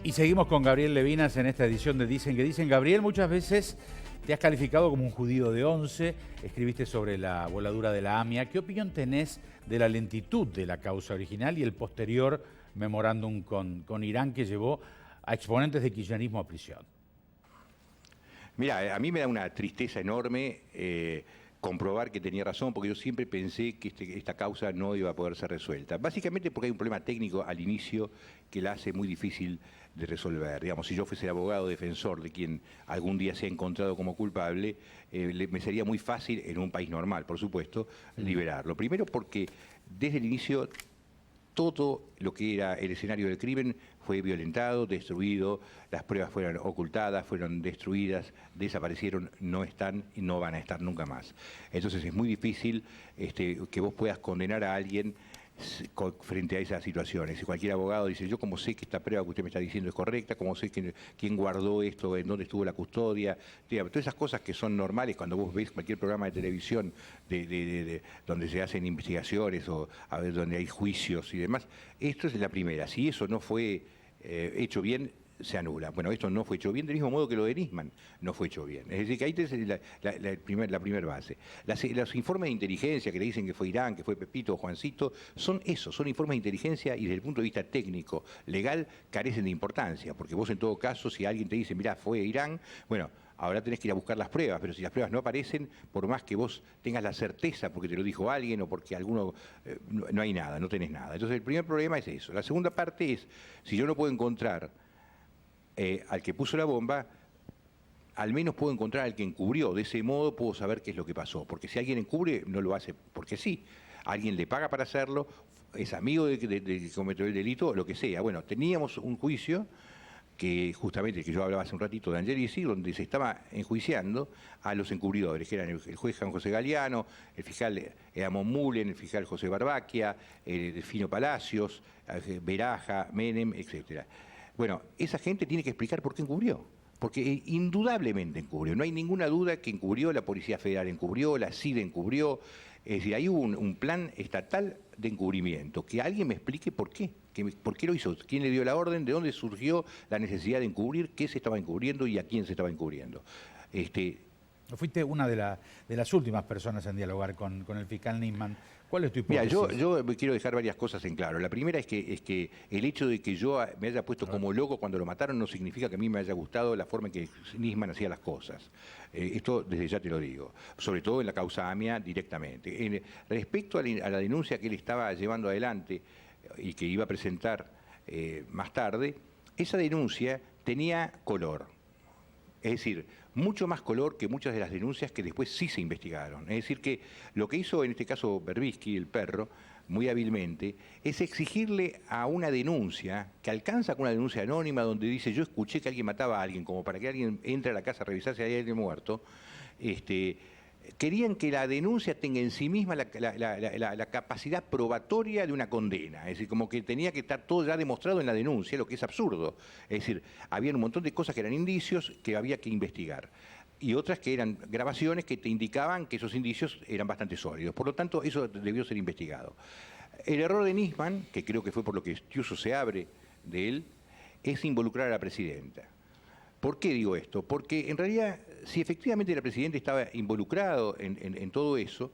Y seguimos con Gabriel Levinas en esta edición de Dicen que Dicen. Gabriel, muchas veces te has calificado como un judío de 11, escribiste sobre la voladura de la AMIA. ¿Qué opinión tenés de la lentitud de la causa original y el posterior memorándum con Irán que llevó a exponentes de kirchnerismo a prisión? Mira, a mí me da una tristeza enorme comprobar que tenía razón, porque yo siempre pensé que esta causa no iba a poder ser resuelta. Básicamente porque hay un problema técnico al inicio que la hace muy difícil de resolver. Digamos, si yo fuese el abogado defensor de quien algún día se ha encontrado como culpable, me sería muy fácil, en un país normal, por supuesto, liberarlo. Primero porque desde el inicio todo lo que era el escenario del crimen fue violentado, destruido, las pruebas fueron ocultadas, fueron destruidas, desaparecieron, no están y no van a estar nunca más. Entonces es muy difícil que vos puedas condenar a alguien frente a esas situaciones. Si cualquier abogado dice, yo como sé que esta prueba que usted me está diciendo es correcta, como sé quién guardó esto, en dónde estuvo la custodia, todas esas cosas que son normales cuando vos ves cualquier programa de televisión donde se hacen investigaciones o donde hay juicios y demás, esto es la primera. Si eso no fue hecho bien, se anula. Bueno, esto no fue hecho bien, del mismo modo que lo de Nisman no fue hecho bien. Es decir, que ahí tenés la primera base. Los informes de inteligencia que le dicen que fue Irán, que fue Pepito o Juancito, son eso, son informes de inteligencia y desde el punto de vista técnico, legal, carecen de importancia, porque vos en todo caso, si alguien te dice, mirá, fue Irán, bueno, ahora tenés que ir a buscar las pruebas, pero si las pruebas no aparecen, por más que vos tengas la certeza porque te lo dijo alguien o porque alguno, no hay nada, no tenés nada. Entonces el primer problema es eso. La segunda parte es, si yo no puedo encontrar al que puso la bomba, al menos puedo encontrar al que encubrió. De ese modo puedo saber qué es lo que pasó. Porque si alguien encubre, no lo hace porque sí. Alguien le paga para hacerlo, es amigo de que cometió el delito, lo que sea. Bueno, teníamos un juicio que justamente, que yo hablaba hace un ratito de Angelici, donde se estaba enjuiciando a los encubridores, que eran el juez Juan José Galeano, el fiscal Amon Mullen, el fiscal José Barbaquia, Delfino Palacios, Beraja, Menem, etcétera. Bueno, esa gente tiene que explicar por qué encubrió, porque indudablemente encubrió, no hay ninguna duda que encubrió, la Policía Federal encubrió, la CIDE encubrió, es decir, hay un plan estatal de encubrimiento, que alguien me explique por qué lo hizo, quién le dio la orden, de dónde surgió la necesidad de encubrir, qué se estaba encubriendo y a quién se estaba encubriendo. Fuiste una de las últimas personas en dialogar con el fiscal Nisman. ¿Cuál es tu hipótesis? Mira, yo quiero dejar varias cosas en claro. La primera es que el hecho de que yo me haya puesto como loco cuando lo mataron no significa que a mí me haya gustado la forma en que Nisman hacía las cosas. Esto desde ya te lo digo, sobre todo en la causa AMIA directamente. Respecto a la denuncia que él estaba llevando adelante y que iba a presentar más tarde, esa denuncia tenía color. Es decir, mucho más color que muchas de las denuncias que después sí se investigaron. Es decir, que lo que hizo en este caso Berbisky, el perro, muy hábilmente, es exigirle a una denuncia, que alcanza con una denuncia anónima donde dice yo escuché que alguien mataba a alguien, como para que alguien entre a la casa a revisar si hay alguien muerto, querían que la denuncia tenga en sí misma la capacidad probatoria de una condena. Es decir, como que tenía que estar todo ya demostrado en la denuncia, lo que es absurdo. Es decir, había un montón de cosas que eran indicios que había que investigar. Y otras que eran grabaciones que te indicaban que esos indicios eran bastante sólidos. Por lo tanto, eso debió ser investigado. El error de Nisman, que creo que fue por lo que Estiuso se abre de él, es involucrar a la presidenta. ¿Por qué digo esto? Porque en realidad, si efectivamente el presidente estaba involucrado en todo eso,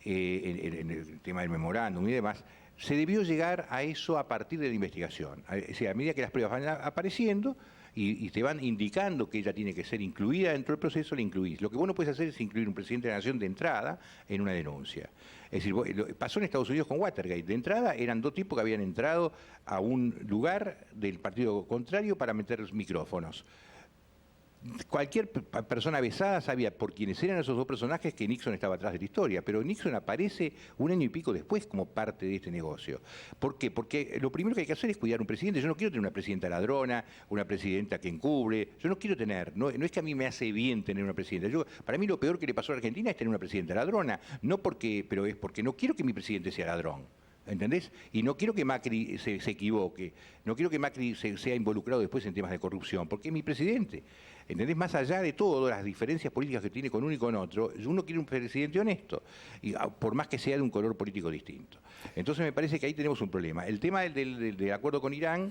en el tema del memorándum y demás, se debió llegar a eso a partir de la investigación. O sea, a medida que las pruebas van apareciendo y te van indicando que ella tiene que ser incluida dentro del proceso, la incluís. Lo que vos no puedes hacer es incluir un presidente de la nación de entrada en una denuncia. Es decir, pasó en Estados Unidos con Watergate. De entrada eran dos tipos que habían entrado a un lugar del partido contrario para meter micrófonos. Cualquier persona besada sabía por quiénes eran esos dos personajes que Nixon estaba atrás de la historia, pero Nixon aparece un año y pico después como parte de este negocio. ¿Por qué? Porque lo primero que hay que hacer es cuidar un presidente. Yo no quiero tener una presidenta ladrona, una presidenta que encubre, yo no quiero tener, no es que a mí me hace bien tener una presidenta. Para mí lo peor que le pasó a Argentina es tener una presidenta ladrona, pero es porque no quiero que mi presidente sea ladrón. ¿Entendés? Y no quiero que Macri se equivoque, no quiero que Macri sea involucrado después en temas de corrupción, porque es mi presidente. ¿Entendés? Más allá de todas las diferencias políticas que tiene con uno y con otro, uno quiere un presidente honesto, y por más que sea de un color político distinto. Entonces me parece que ahí tenemos un problema. El tema del acuerdo con Irán,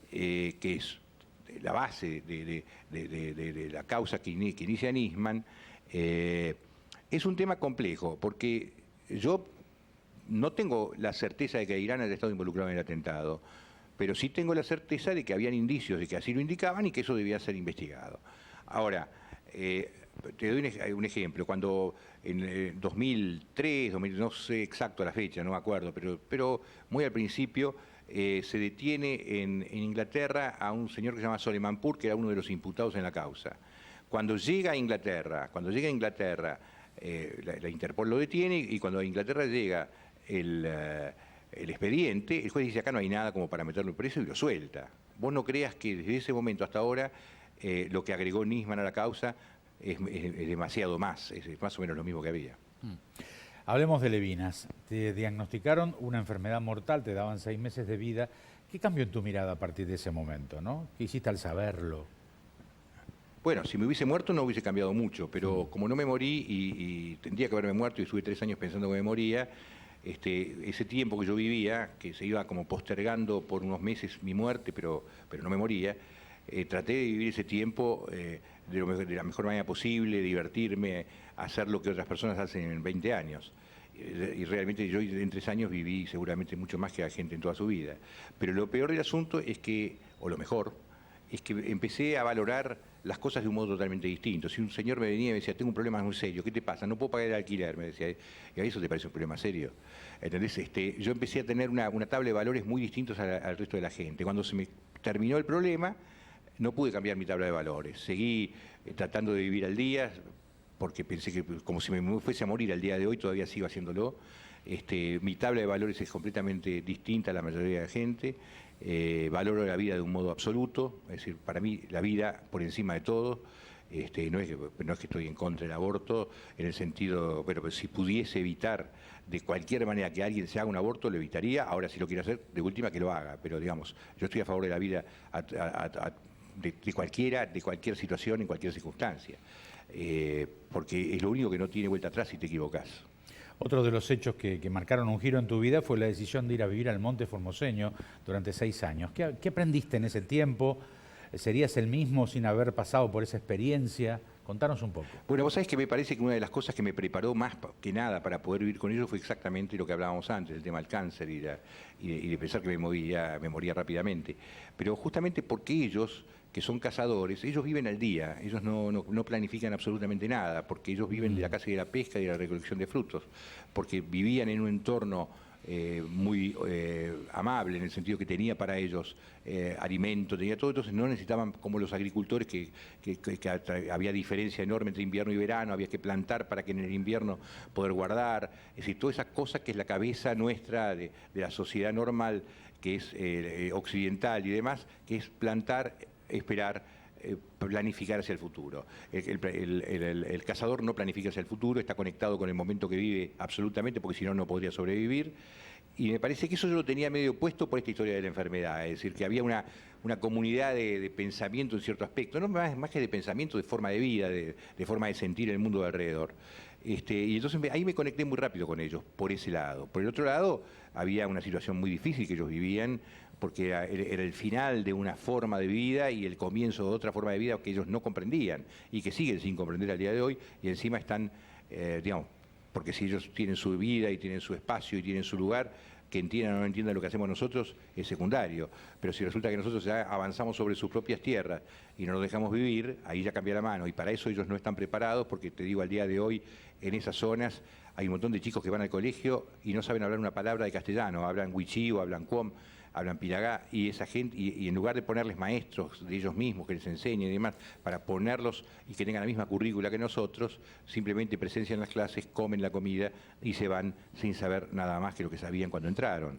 que es la base de la causa que inicia Nisman, es un tema complejo, porque yo no tengo la certeza de que Irán haya estado involucrado en el atentado, pero sí tengo la certeza de que habían indicios de que así lo indicaban y que eso debía ser investigado. Ahora, te doy un ejemplo. Cuando en 2003, no sé exacto la fecha, no me acuerdo, pero muy al principio se detiene en Inglaterra a un señor que se llama Soleimanpour, que era uno de los imputados en la causa. Cuando llega a Inglaterra, la Interpol lo detiene, y cuando a Inglaterra llega el expediente, el juez dice: acá no hay nada como para meterlo preso, y lo suelta. Vos no creas que desde ese momento hasta ahora lo que agregó Nisman a la causa es demasiado más, es más o menos lo mismo que había. Hablemos de Levinas. Te diagnosticaron una enfermedad mortal, te daban 6 meses de vida. ¿Qué cambió en tu mirada a partir de ese momento, no? ¿Qué hiciste al saberlo? Bueno, si me hubiese muerto no hubiese cambiado mucho, pero como no me morí y tendría que haberme muerto, y estuve 3 años pensando que me moría, ese tiempo que yo vivía, que se iba como postergando por unos meses mi muerte, pero no me moría, traté de vivir ese tiempo de la mejor manera posible, divertirme, hacer lo que otras personas hacen en 20 años. Y realmente yo en 3 años viví seguramente mucho más que la gente en toda su vida. Pero lo peor del asunto es que, o lo mejor, es que empecé a valorar las cosas de un modo totalmente distinto. Si un señor me venía y me decía: tengo un problema muy serio, ¿qué te pasa? No puedo pagar el alquiler, me decía. ¿Y a eso te parece un problema serio? ¿Entendés? Yo empecé a tener una tabla de valores muy distintos al resto de la gente. Cuando se me terminó el problema, no pude cambiar mi tabla de valores. Seguí tratando de vivir al día, porque pensé que como si me fuese a morir al día de hoy, todavía sigo haciéndolo. Mi tabla de valores es completamente distinta a la mayoría de la gente. Valoro la vida de un modo absoluto, es decir, para mí la vida por encima de todo. No es que estoy en contra del aborto, en el sentido, pero si pudiese evitar de cualquier manera que alguien se haga un aborto, lo evitaría. Ahora, si lo quiere hacer, de última que lo haga, pero digamos, yo estoy a favor de la vida de cualquier situación, en cualquier circunstancia, porque es lo único que no tiene vuelta atrás si te equivocás. Otro de los hechos que marcaron un giro en tu vida fue la decisión de ir a vivir al Monte Formoseño durante 6 años. ¿Qué aprendiste en ese tiempo? ¿Serías el mismo sin haber pasado por esa experiencia? Contanos un poco. Bueno, vos sabés que me parece que una de las cosas que me preparó más que nada para poder vivir con ellos fue exactamente lo que hablábamos antes, el tema del cáncer y de pensar que me moría rápidamente. Pero justamente porque ellos, que son cazadores, ellos viven al día, ellos no planifican absolutamente nada, porque ellos viven de la caza y de la pesca y de la recolección de frutos, porque vivían en un entorno muy amable, en el sentido que tenía para ellos alimento, tenía todo, entonces no necesitaban, como los agricultores, que había diferencia enorme entre invierno y verano, había que plantar para que en el invierno poder guardar, es decir, toda esa cosa que es la cabeza nuestra de la sociedad normal, que es occidental y demás, que es plantar, esperar, planificar hacia el futuro. El cazador no planifica hacia el futuro, está conectado con el momento que vive absolutamente, porque si no, no podría sobrevivir. Y me parece que eso yo lo tenía medio puesto por esta historia de la enfermedad, es decir, que había una comunidad de pensamiento en cierto aspecto, no más que de pensamiento, de forma de vida, de forma de sentir el mundo de alrededor. Y entonces ahí me conecté muy rápido con ellos, por ese lado. Por el otro lado, había una situación muy difícil que ellos vivían, porque era el final de una forma de vida y el comienzo de otra forma de vida que ellos no comprendían y que siguen sin comprender al día de hoy, y encima están, digamos, porque si ellos tienen su vida y tienen su espacio y tienen su lugar, que entiendan o no entiendan lo que hacemos nosotros es secundario, pero si resulta que nosotros ya avanzamos sobre sus propias tierras y no los dejamos vivir, ahí ya cambia la mano, y para eso ellos no están preparados, porque te digo, al día de hoy en esas zonas hay un montón de chicos que van al colegio y no saben hablar una palabra de castellano, hablan wichí o hablan cuom, hablan piragá, y esa gente, y en lugar de ponerles maestros de ellos mismos que les enseñen y demás, para ponerlos y que tengan la misma currícula que nosotros, simplemente presencian las clases, comen la comida y se van sin saber nada más que lo que sabían cuando entraron.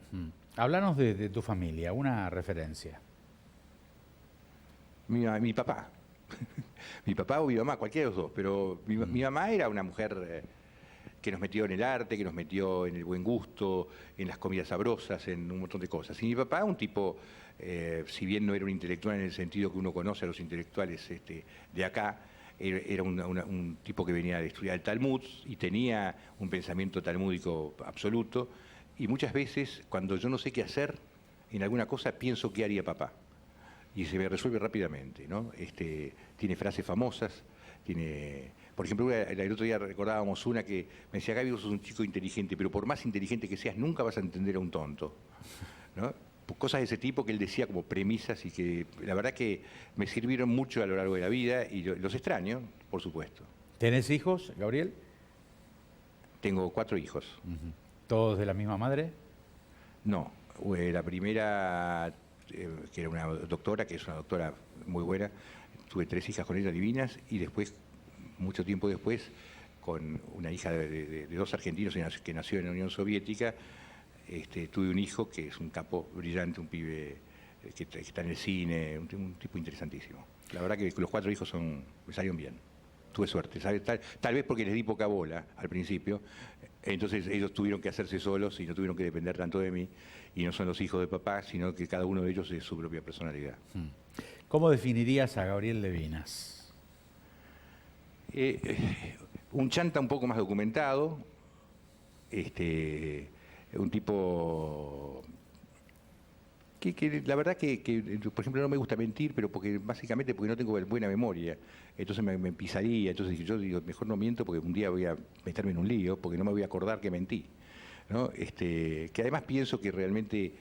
Háblanos de tu familia, una referencia. Mi papá. Mi papá o mi mamá, cualquiera de los dos, pero mi mamá era una mujer que nos metió en el arte, que nos metió en el buen gusto, en las comidas sabrosas, en un montón de cosas. Y mi papá, un tipo, si bien no era un intelectual en el sentido que uno conoce a los intelectuales de acá, era un tipo que venía de estudiar el Talmud y tenía un pensamiento talmúdico absoluto, y muchas veces, cuando yo no sé qué hacer en alguna cosa, pienso qué haría papá. y se me resuelve rápidamente, ¿no? Tiene frases famosas, por ejemplo, el otro día recordábamos una que me decía, Gaby, vos sos un chico inteligente, pero por más inteligente que seas, nunca vas a entender a un tonto, ¿no? Cosas de ese tipo que él decía como premisas y que la verdad que me sirvieron mucho a lo largo de la vida y los extraño, por supuesto. ¿Tenés hijos, Gabriel? Tengo 4 hijos. ¿Todos de la misma madre? No, la primera, que era una doctora, que es una doctora muy buena, tuve 3 hijas con ella divinas y después, mucho tiempo después, con una hija de 2 argentinos que nació en la Unión Soviética, tuve un hijo que es un capo brillante, un pibe que está en el cine, un tipo interesantísimo. La verdad que los 4 hijos me salieron bien. Tuve suerte, ¿sabes? Tal vez porque les di poca bola al principio, entonces ellos tuvieron que hacerse solos y no tuvieron que depender tanto de mí, y no son los hijos de papá, sino que cada uno de ellos es su propia personalidad. ¿Cómo definirías a Gabriel Levinas? Un chanta un poco más documentado, un tipo que la verdad que, por ejemplo, no me gusta mentir, pero básicamente porque no tengo buena memoria, entonces me pisaría, entonces yo digo, mejor no miento porque un día voy a meterme en un lío, porque no me voy a acordar que mentí, ¿no? Que además pienso que realmente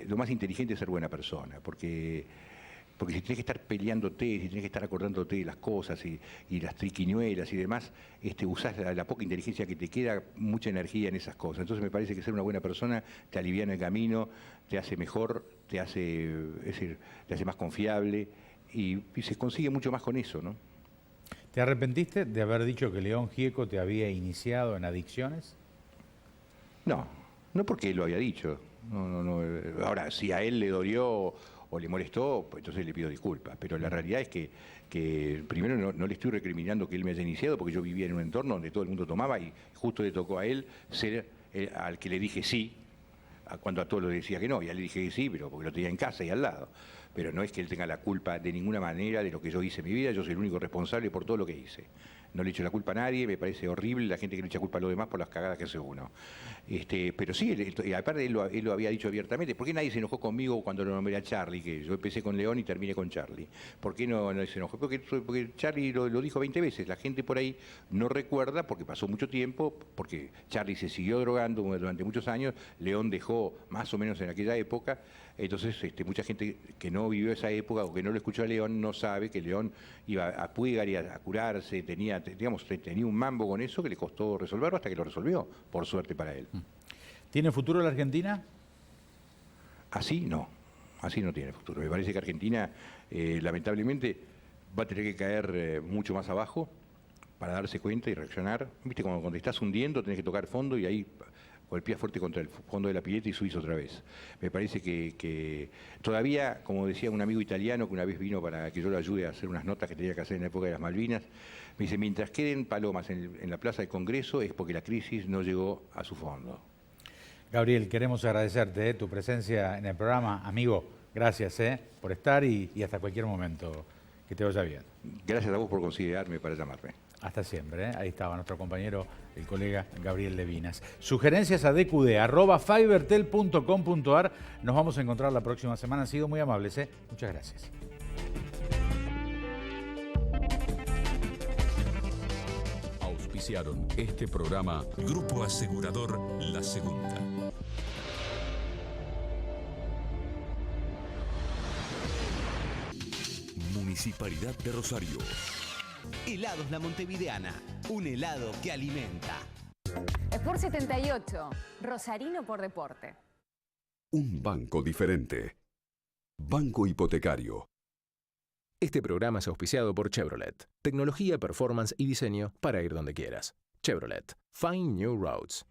lo más inteligente es ser buena persona, porque si tienes que estar peleándote, si tienes que estar acordándote de las cosas y las triquiñuelas y demás, usás la poca inteligencia que te queda, mucha energía en esas cosas. Entonces me parece que ser una buena persona te aliviana el camino, te hace mejor, te hace más confiable y se consigue mucho más con eso, ¿no? ¿Te arrepentiste de haber dicho que León Gieco te había iniciado en adicciones? No porque él lo había dicho. No. Ahora, si a él le dolió o le molestó, pues entonces le pido disculpas. Pero la realidad es que primero no le estoy recriminando que él me haya iniciado, porque yo vivía en un entorno donde todo el mundo tomaba y justo le tocó a él ser al que le dije sí, cuando a todos le decía que no. Y a él le dije que sí, pero porque lo tenía en casa y al lado. Pero no es que él tenga la culpa de ninguna manera de lo que yo hice en mi vida, yo soy el único responsable por todo lo que hice. No le echo la culpa a nadie, me parece horrible la gente que le echa culpa a los demás por las cagadas que hace uno. Pero sí, y aparte él lo había dicho abiertamente. ¿Por qué nadie se enojó conmigo cuando lo nombré a Charlie? Que yo empecé con León y terminé con Charlie. ¿Por qué no se enojó? Porque Charlie lo dijo 20 veces. La gente por ahí no recuerda porque pasó mucho tiempo, porque Charlie se siguió drogando durante muchos años, León dejó más o menos en aquella época. Entonces, mucha gente que no vivió esa época o que no lo escuchó a León no sabe que León iba a Puígar y a curarse, tenía un mambo con eso que le costó resolverlo hasta que lo resolvió, por suerte para él. ¿Tiene futuro la Argentina? Así no tiene futuro. Me parece que Argentina, lamentablemente, va a tener que caer mucho más abajo para darse cuenta y reaccionar. Viste, cuando te estás hundiendo tenés que tocar fondo y ahí golpea fuerte contra el fondo de la pileta y subís otra vez. Me parece que todavía, como decía un amigo italiano que una vez vino para que yo lo ayude a hacer unas notas que tenía que hacer en la época de las Malvinas, me dice, mientras queden palomas en la Plaza del Congreso es porque la crisis no llegó a su fondo. Gabriel, queremos agradecerte tu presencia en el programa. Amigo, gracias por estar y hasta cualquier momento. Que te vaya bien. Gracias a vos por considerarme para llamarme. Hasta siempre. Ahí estaba nuestro compañero, el colega Gabriel Levinas. Sugerencias a dqd@fibertel.com.ar. Nos vamos a encontrar la próxima semana. Han sido muy amables. Muchas gracias. Auspiciaron este programa Grupo Asegurador La Segunda. Municipalidad de Rosario. Helados La Montevideana, un helado que alimenta. Sport 78, Rosarino por deporte. Un banco diferente. Banco Hipotecario. Este programa es auspiciado por Chevrolet. Tecnología, performance y diseño para ir donde quieras. Chevrolet. Find New Roads.